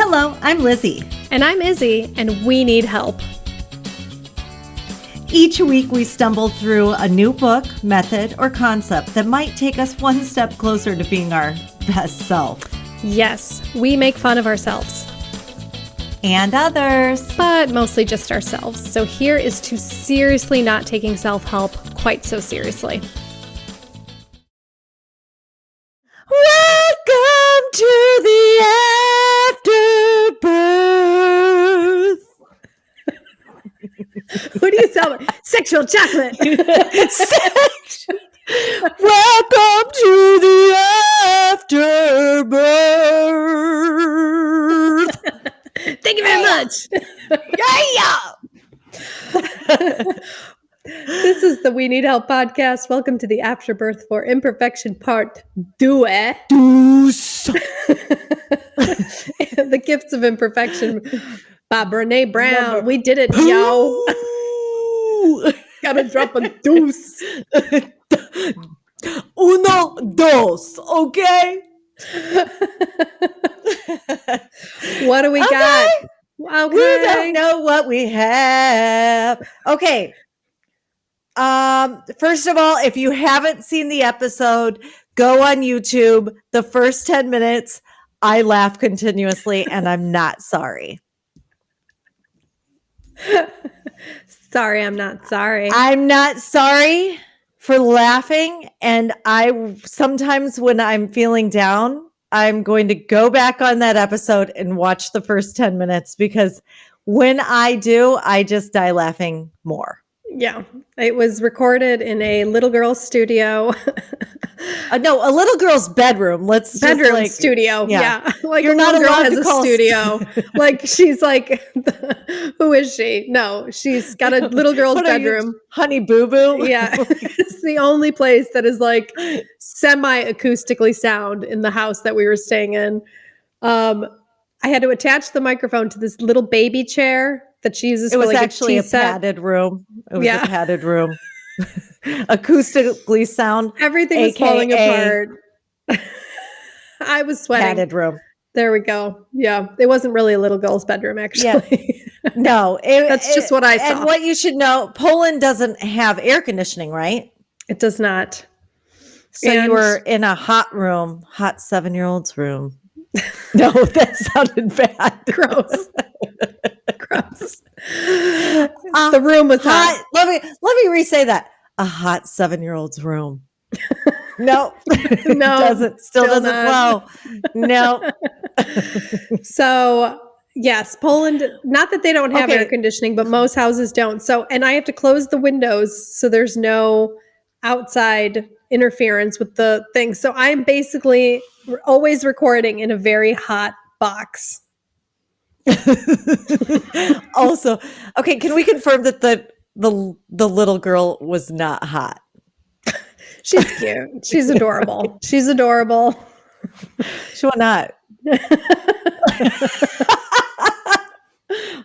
Hello, I'm Lizzie. And I'm Izzy, and we need help. Each week we stumble through a new book, method, or concept that might take us one step closer to being our best self. Yes, we make fun of ourselves. And others. But mostly just ourselves. So here is to seriously not taking self-help quite so seriously. Welcome to the Afterbirth. Who do you sound like? Sexual chocolate. Welcome to the Afterbirth. Thank you very much. Yeah. This is the We Need Help podcast. Welcome to the Afterbirth for ImpurFekShun part 2. The Gifts of Imperfection by Brene Brown. We did it, yo. Gotta drop a deuce. Uno, dos, okay? What do we got? Okay. We don't know what we have. Okay. First of all, if you haven't seen the episode, go on YouTube. The first 10 minutes, I laugh continuously, and I'm not sorry. Sorry, I'm not sorry. I'm not sorry for laughing. And I sometimes when I'm feeling down, I'm going to go back on that episode and watch the first 10 minutes because when I do, I just die laughing more. Yeah, it was recorded in a little girl's studio. No, a little girl's bedroom. Bedroom studio. Yeah. Like you're not allowed to call studio. Like she's like, who is she? No, she's got a little girl's bedroom. Honey Boo Boo. Yeah. It's the only place that is like semi-acoustically sound in the house that we were staying in. I had to attach the microphone to this little baby chair that she uses. It was for like actually a padded room. It was a padded room. Acoustically sound. Everything was falling apart. I was sweating. Padded room. There we go. Yeah. It wasn't really a little girl's bedroom, actually. Yeah. No. That's just what I saw. And what you should know, Poland doesn't have air conditioning, right? It does not. So you were in a hot 7-year-old's room. No, that sounded bad. Gross. Gross. The room was hot. Let me re-say that. A hot 7-year-old's room. No, No, still doesn't flow. No. So yes, Poland, not that they don't have air conditioning, but most houses don't. So, and I have to close the windows so there's no outside interference with the thing. So I'm basically always recording in a very hot box. Also, okay, can we confirm that the little girl was not hot? She's cute. She's adorable. She's adorable. She will not.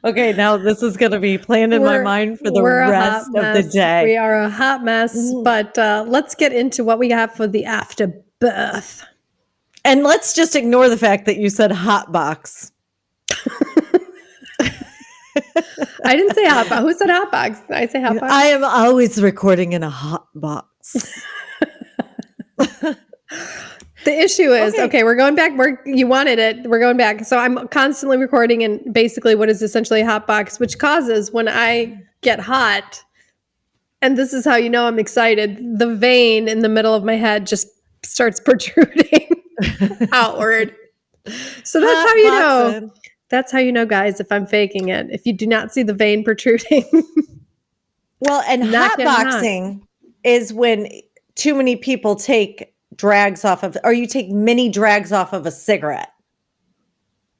Okay, now this is going to be playing in my mind for the rest of the day. We are a hot mess, but let's get into what we have for the afterbirth. And let's just ignore the fact that you said hot box. I didn't say hot box. Who said hot box? Did I say hot box? I am always recording in a hot box. The issue is, okay, we're going back where you wanted it. We're going back. So I'm constantly recording in basically what is essentially a hot box, which causes when I get hot, and this is how you know I'm excited, the vein in the middle of my head just starts protruding outward. So that's how you know. That's how you know, guys, if I'm faking it. If you do not see the vein protruding. Well, and hot boxing is when too many people take drags off of, or you take mini drags off of a cigarette,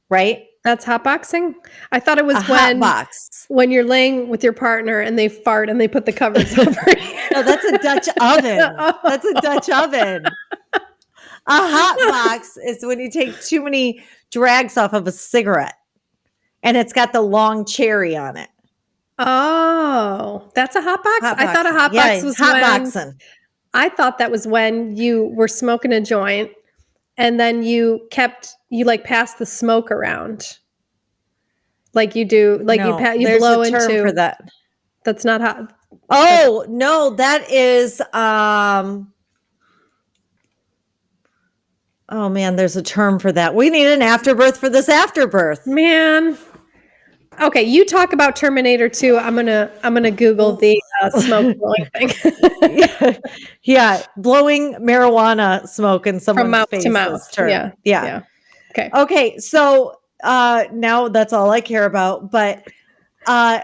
right? That's hot boxing? I thought it was when you're laying with your partner and they fart and they put the covers over you. No, that's a Dutch oven. That's a Dutch oven. A hot box is when you take too many drags off of a cigarette and it's got the long cherry on it. Oh, that's a hot box? I thought a hot box was hot boxing. I thought that was when you were smoking a joint and then you like passed the smoke around Like you do, like No, you there's blow a term into. for that. That's not how. Oh, no, that is oh man, there's a term for that. We need an afterbirth for this afterbirth. Man. Okay, you talk about Terminator 2. I'm gonna Google the smoke blowing thing. Yeah, blowing marijuana smoke in From someone's mouth face to is mouth. term. Yeah. Okay. Okay, so now that's all I care about. But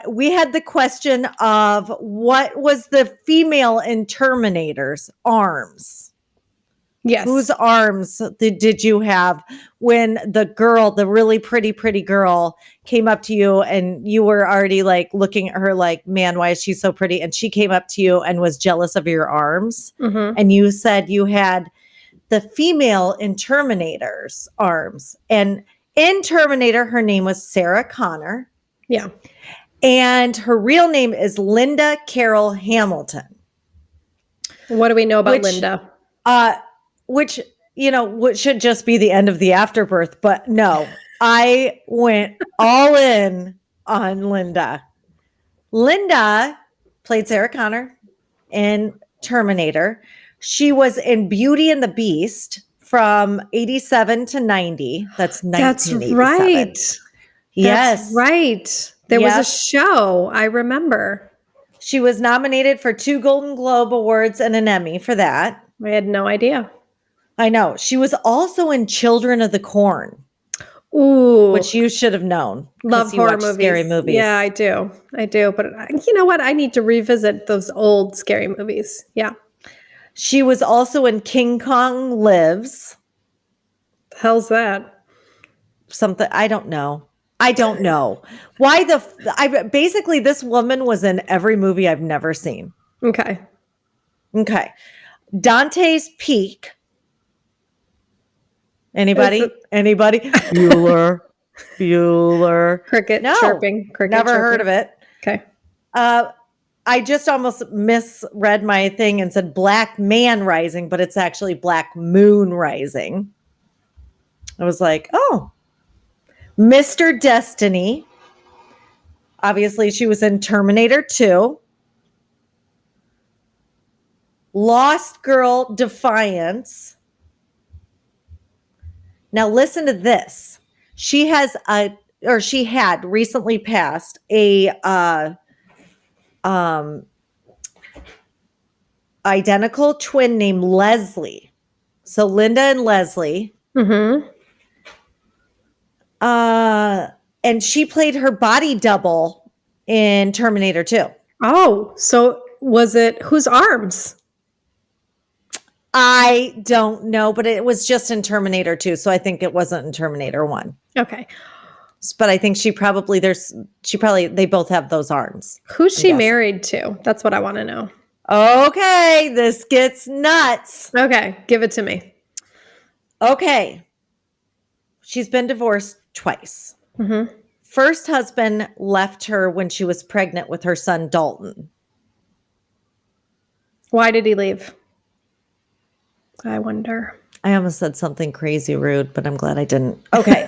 we had the question of what was the female in Terminator's arms? Yes. Whose arms did you have when the girl, the really pretty girl, came up to you and you were already like looking at her like, man, why is she so pretty? And she came up to you and was jealous of your arms. Mm-hmm. And you said you had the female in Terminator's arms. And in Terminator, her name was Sarah Connor. Yeah. And her real name is Linda Carol Hamilton. What do we know about Linda? Which, you know, what should just be the end of the afterbirth. But no, I went all in on Linda. Linda played Sarah Connor in Terminator. She was in Beauty and the Beast from 87 to 90. That's 1987. That's right. Yes. That's right. There was a show. I remember. She was nominated for 2 Golden Globe Awards and an Emmy for that. I had no idea. I know. She was also in Children of the Corn. Ooh. Which you should have known. Love horror movies. Scary movies. Yeah, I do. But you know what? I need to revisit those old scary movies. Yeah. She was also in King Kong Lives. The hell's that? Something, I don't know. Basically this woman was in every movie I've never seen. Okay. Dante's Peak. Anybody? Bueller. Cricket chirping. Cricket never chirping. heard of it. Okay. I just almost misread my thing and said Black Man Rising, but it's actually Black Moon Rising. I was like, oh. Mr. Destiny. Obviously, she was in Terminator 2. Lost Girl Defiance. Now listen to this. She had recently passed a identical twin named Leslie. So Linda and Leslie. Mm-hmm. And she played her body double in Terminator 2. Oh, so was it whose arms? I don't know, but it was just in Terminator 2, so I think it wasn't in Terminator 1. Okay. But I think they both have those arms. Who's she married to? That's what I want to know. Okay, this gets nuts. Okay, give it to me. Okay. She's been divorced twice. Mm-hmm. First husband left her when she was pregnant with her son, Dalton. Why did he leave? I wonder. I almost said something crazy rude, but I'm glad I didn't. Okay.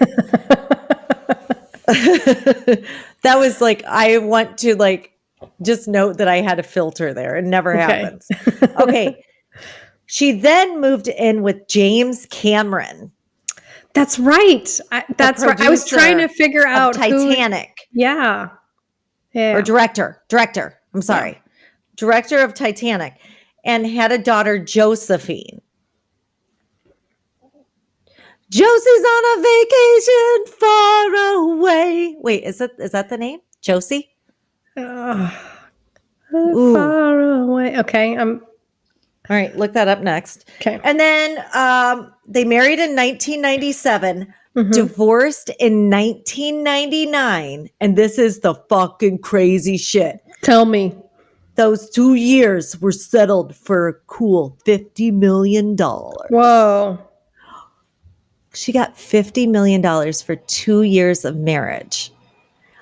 That was like, I want to just note that I had a filter there. It never happens. Okay. She then moved in with James Cameron. That's right. That's right. I was trying to figure out Titanic. Yeah. Or director. I'm sorry. Yeah. Director of Titanic, and had a daughter, Josephine. Josie's on a vacation far away. Wait, is that the name? Josie? Far away. Okay. All right, look that up next. Okay. And then they married in 1997, divorced in 1999, and this is the fucking crazy shit. Tell me. Those 2 years were settled for a cool $50 million. Whoa. She got $50 million for 2 years of marriage.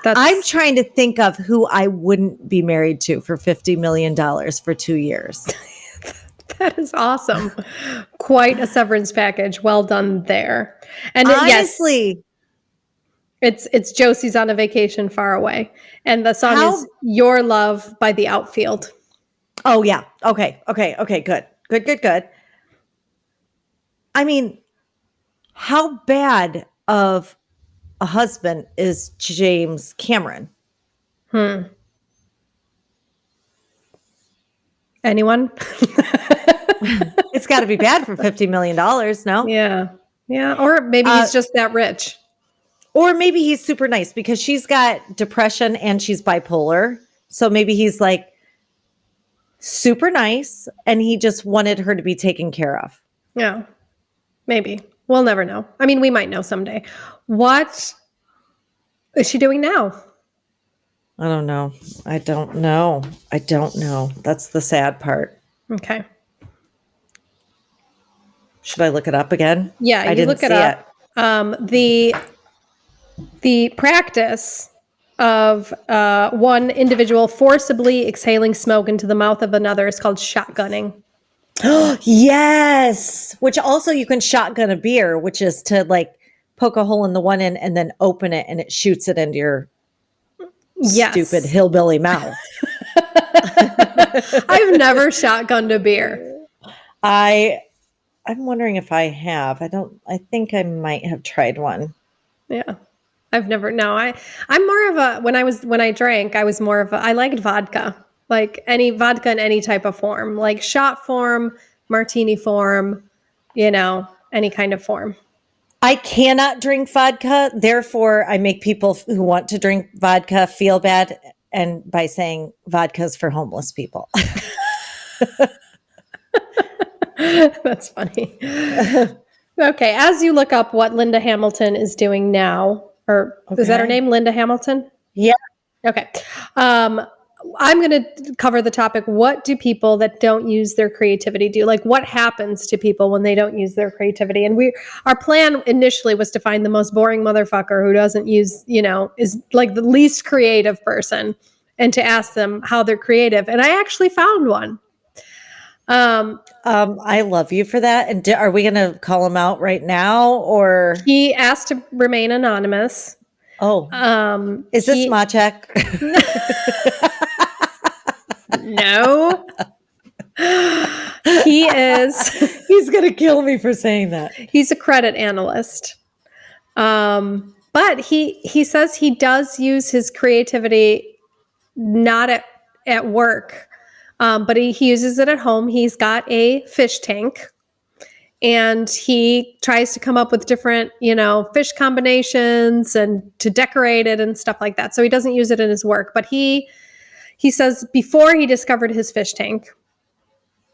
I'm trying to think of who I wouldn't be married to for $50 million for 2 years. That is awesome. Quite a severance package. Well done there. And honestly, It's Josie's on a vacation far away. And the song How- is Your Love by The Outfield. Oh, yeah. Okay. Good. I mean, how bad of a husband is James Cameron? Anyone? It's got to be bad for $50 million, no? Yeah. Yeah. Or maybe he's just that rich. Or maybe he's super nice because she's got depression and she's bipolar. So maybe he's like super nice and he just wanted her to be taken care of. Yeah. Maybe. We'll never know. I mean, we might know someday. What is she doing now? I don't know. I don't know. That's the sad part. Okay. Should I look it up again? Yeah, I didn't look it see up. The practice of one individual forcibly exhaling smoke into the mouth of another is called shotgunning. Yes. Which also you can shotgun a beer, which is to like poke a hole in the one end and then open it and it shoots it into your stupid hillbilly mouth. I've never shotgunned a beer. I'm wondering if I have. I think I might have tried one. Yeah. I've never, no, I'm more of a, when I drank, I was more of a, I liked vodka, like any vodka in any type of form, like shot form, martini form, any kind of form. I cannot drink vodka. Therefore, I make people who want to drink vodka feel bad. And by saying vodka's for homeless people. That's funny. Okay. As you look up what Linda Hamilton is doing now, is that her name? Linda Hamilton? Yeah. Okay. I'm going to cover the topic. What do people that don't use their creativity do? Like what happens to people when they don't use their creativity? And our plan initially was to find the most boring motherfucker who doesn't use, is like the least creative person and to ask them how they're creative. And I actually found one. I love you for that. And are we going to call him out right now or? He asked to remain anonymous. Oh, is this Maciek? No. He is. He's going to kill me for saying that. He's a credit analyst. But he says he does use his creativity not at work, but he uses it at home. He's got a fish tank. And he tries to come up with different, fish combinations and to decorate it and stuff like that. So he doesn't use it in his work. But he says before he discovered his fish tank,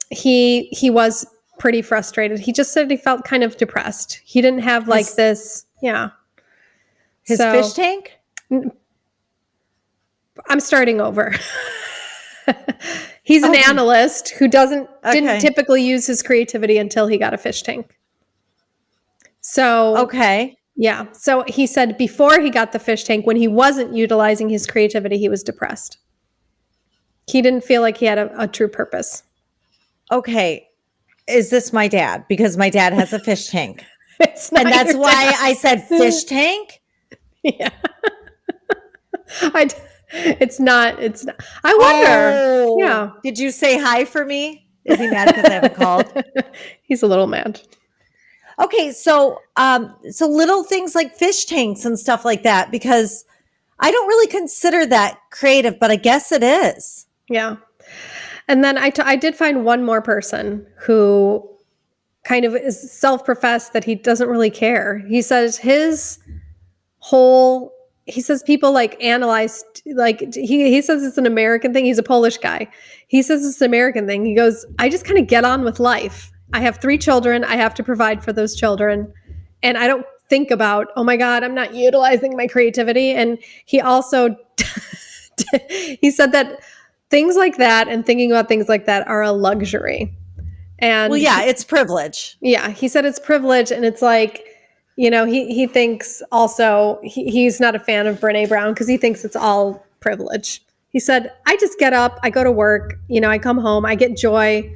he was pretty frustrated. He just said he felt kind of depressed. He didn't have this. Yeah. His fish tank? I'm starting over. He's an analyst who didn't typically use his creativity until he got a fish tank. So, yeah. So he said before he got the fish tank, when he wasn't utilizing his creativity, he was depressed. He didn't feel like he had a true purpose. Okay. Is this my dad? Because my dad has a fish tank. It's not and that's your why dad. I said fish tank? Yeah. It's not. I wonder. Oh, yeah. Did you say hi for me? Is he mad because I haven't called? He's a little mad. Okay, so little things like fish tanks and stuff like that, because I don't really consider that creative, but I guess it is. Yeah. And then I did find one more person who kind of is self-professed that he doesn't really care. He says people analyze, he says it's an American thing. He's a Polish guy. He says it's an American thing. He goes, I just kind of get on with life. I have 3 children. I have to provide for those children. And I don't think about, oh my God, I'm not utilizing my creativity. And he also, he said that things like that and thinking about things like that are a luxury. And well, yeah, it's privilege. Yeah. He said it's privilege. And it's like, he thinks also he's not a fan of Brene Brown because he thinks it's all privilege. He said, I just get up, I go to work, I come home, I get joy,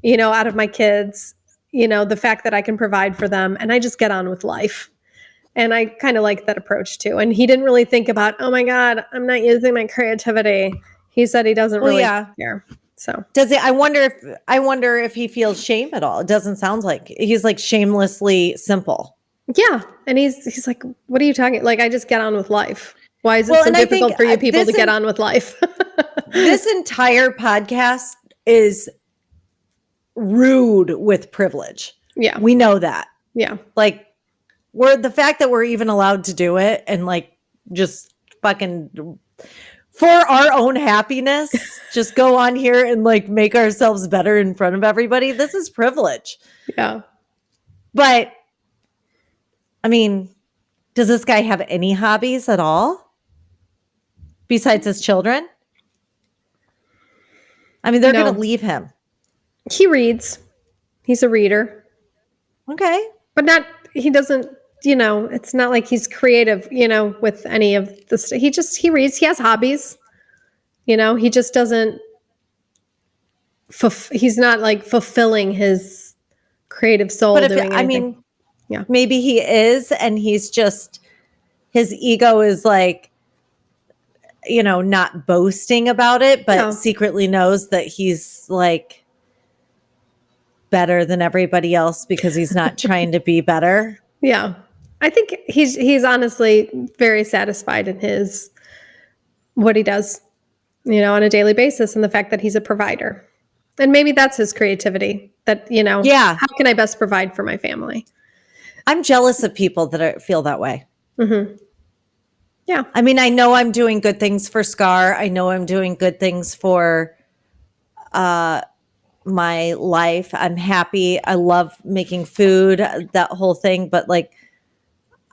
out of my kids, the fact that I can provide for them, and I just get on with life. And I kind of like that approach too. And he didn't really think about, oh my God, I'm not using my creativity. He said he doesn't really care. So does it? I wonder if he feels shame at all. It doesn't sound like he's like shamelessly simple. Yeah. And he's like, what are you talking? Like, I just get on with life. Why is it so difficult for you people to get on with life? This entire podcast is rude with privilege. Yeah. We know that. Yeah. Like the fact that we're even allowed to do it and like just fucking for our own happiness, just go on here and like make ourselves better in front of everybody. This is privilege. Yeah. But I mean, does this guy have any hobbies at all besides his children? I mean, they're going to leave him. He reads. He's a reader. Okay. But he doesn't, it's not like he's creative, with any of this. He reads. He has hobbies. He just doesn't, he's not like fulfilling his creative soul doing anything. I mean, yeah, maybe he is, and he's just, his ego is like, not boasting about it, but secretly knows that he's like better than everybody else because he's not trying to be better. Yeah. I think he's honestly very satisfied in what he does, on a daily basis, and the fact that he's a provider. And maybe that's his creativity that, how can I best provide for my family? I'm jealous of people that feel that way. Mm-hmm. Yeah. I mean, I know I'm doing good things for Scar. I know I'm doing good things for my life. I'm happy. I love making food, that whole thing. But like,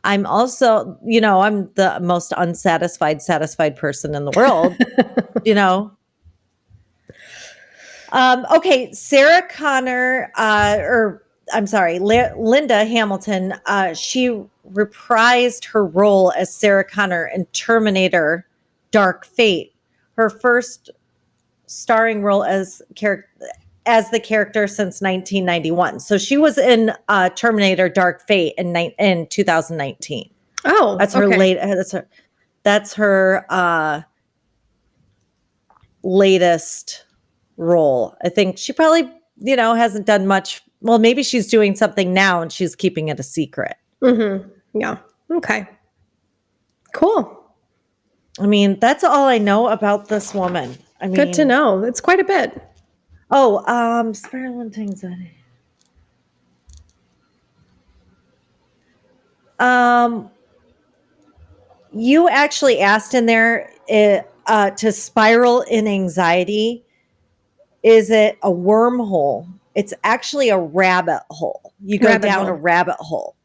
I'm also, I'm the most satisfied person in the world, Okay. Sarah Connor, Linda Hamilton, she reprised her role as Sarah Connor in Terminator Dark Fate, her first starring role as the character since 1991. So she was in Terminator Dark Fate in 2019. Oh, that's her that's her latest role. I think she probably, hasn't done much. Well, maybe she's doing something now and she's keeping it a secret. Mm-hmm. Yeah. Okay. Cool. I mean, that's all I know about this woman. I mean, good to know. It's quite a bit. Oh, spiraling anxiety. You actually asked in there to spiral in anxiety. Is it a wormhole? It's actually a rabbit hole. You go down a rabbit hole,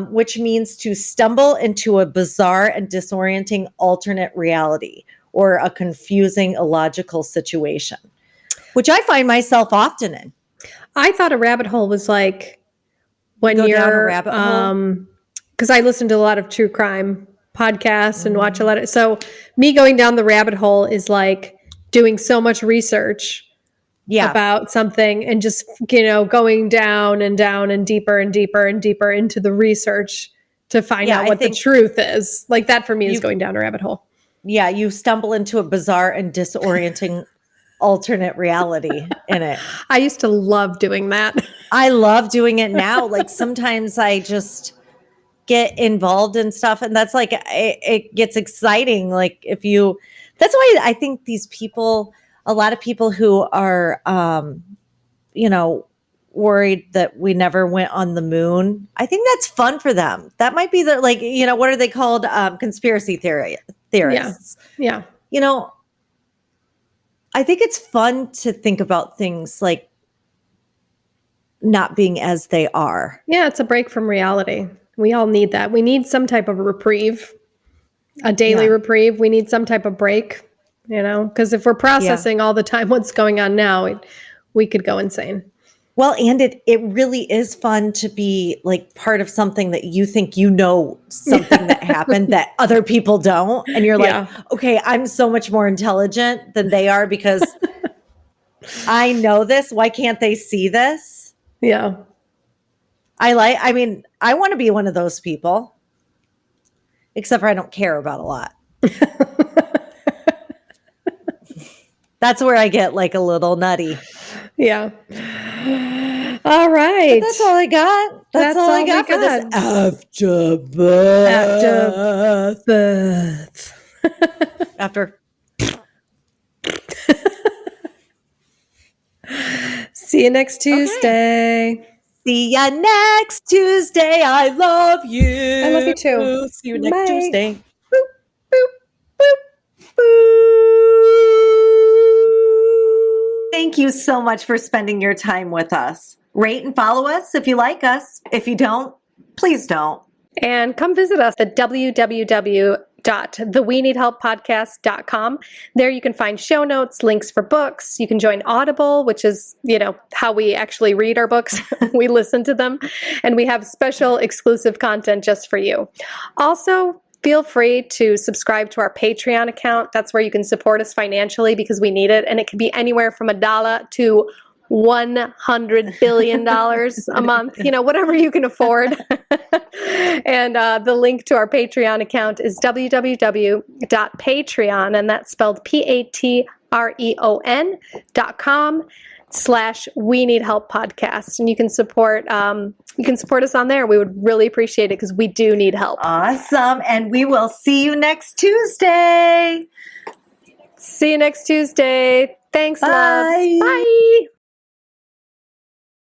which means to stumble into a bizarre and disorienting alternate reality or a confusing illogical situation, which I find myself often in. I thought a rabbit hole was like when you're down a rabbit hole. Because I listen to a lot of true crime podcasts and watch a lot of. So me going down the rabbit hole is like doing so much research about something and just, going down and down and deeper and deeper and deeper into the research to find out what the truth is. Like that for me is going down a rabbit hole. Yeah, you stumble into a bizarre and disorienting alternate reality in it. I used to love doing that. I love doing it now. Like sometimes I just get involved in stuff and that's like, it gets exciting. Like that's why I think a lot of people who are, worried that we never went on the moon. I think that's fun for them. That might be what are they called? Conspiracy theorists. Yeah. I think it's fun to think about things like not being as they are. Yeah, it's a break from reality. We all need that. We need some type of a reprieve, a daily reprieve. We need some type of break, because if we're processing all the time what's going on now, we could go insane. Well, and it really is fun to be like part of something that you think something that happened that other people don't. And you're like, okay, I'm so much more intelligent than they are because I know this. Why can't they see this? Yeah. I want to be one of those people. except for I don't care about a lot. That's where I get like a little nutty. Yeah. All right. But that's all I got. That's all I got for this Afterbirth. After. See you next Tuesday. Okay. See ya next Tuesday. I love you. I love you too. See you next Tuesday. Boop, boop, boop, boop. Thank you so much for spending your time with us. Rate and follow us if you like us. If you don't, please don't. And come visit us at www.theweneedhelppodcast.com. There you can find show notes, links for books. You can join Audible, which is, how we actually read our books. We listen to them. And we have special exclusive content just for you. Also, feel free to subscribe to our Patreon account. That's where you can support us financially because we need it. And it can be anywhere from $1 to $100 billion a month, whatever you can afford. And the link to our Patreon account is www.patreon, and that's spelled patreon.com/We Need Help Podcast. And you can support us on there. We would really appreciate it because we do need help. Awesome. And we will see you next Tuesday. See you next Tuesday. Thanks, Bye. loves. Bye.